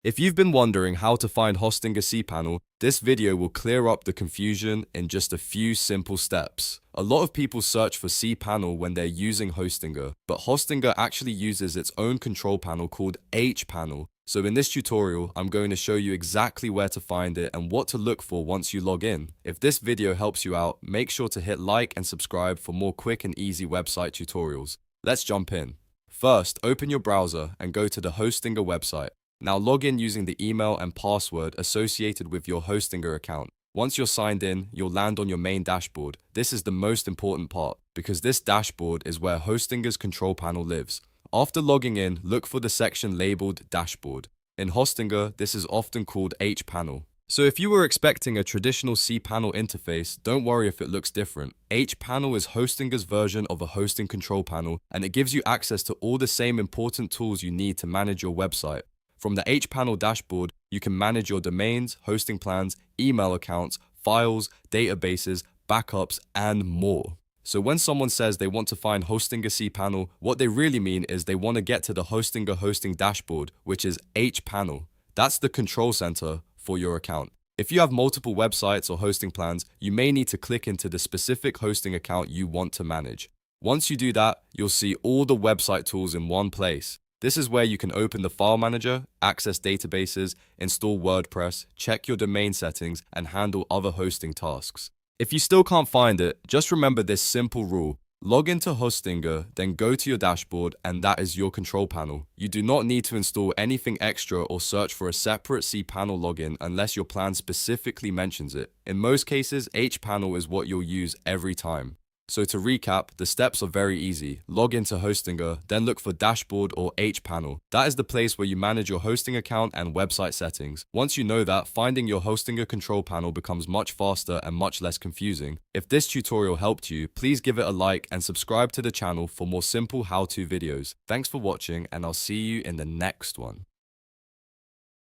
If you've been wondering how to find Hostinger cPanel, this video will clear up the confusion in just a few simple steps. A lot of people search for cPanel when they're using Hostinger, but Hostinger actually uses its own control panel called hPanel. So in this tutorial, I'm going to show you exactly where to find it and what to look for once you log in. If this video helps you out, make sure to hit like and subscribe for more quick and easy website tutorials. Let's jump in. First, open your browser and go to the Hostinger website. Now log in using the email and password associated with your Hostinger account. Once you're signed in, you'll land on your main dashboard. This is the most important part, because this dashboard is where Hostinger's control panel lives. After logging in, look for the section labeled Dashboard. In Hostinger, this is often called hPanel. So if you were expecting a traditional cPanel interface, don't worry if it looks different. hPanel is Hostinger's version of a hosting control panel, and it gives you access to all the same important tools you need to manage your website. From the hPanel dashboard, you can manage your domains, hosting plans, email accounts, files, databases, backups, and more. So when someone says they want to find Hostinger cPanel, what they really mean is they want to get to the Hostinger hosting dashboard, which is hPanel. That's the control center for your account. If you have multiple websites or hosting plans, you may need to click into the specific hosting account you want to manage. Once you do that, you'll see all the website tools in one place. This is where you can open the file manager, access databases, install WordPress, check your domain settings, and handle other hosting tasks. If you still can't find it, just remember this simple rule. Log into Hostinger, then go to your dashboard, and that is your control panel. You do not need to install anything extra or search for a separate cPanel login unless your plan specifically mentions it. In most cases, hPanel is what you'll use every time. So to recap, the steps are very easy. Log into Hostinger, then look for Dashboard or hPanel. That is the place where you manage your hosting account and website settings. Once you know that, finding your Hostinger control panel becomes much faster and much less confusing. If this tutorial helped you, please give it a like and subscribe to the channel for more simple how-to videos. Thanks for watching, and I'll see you in the next one.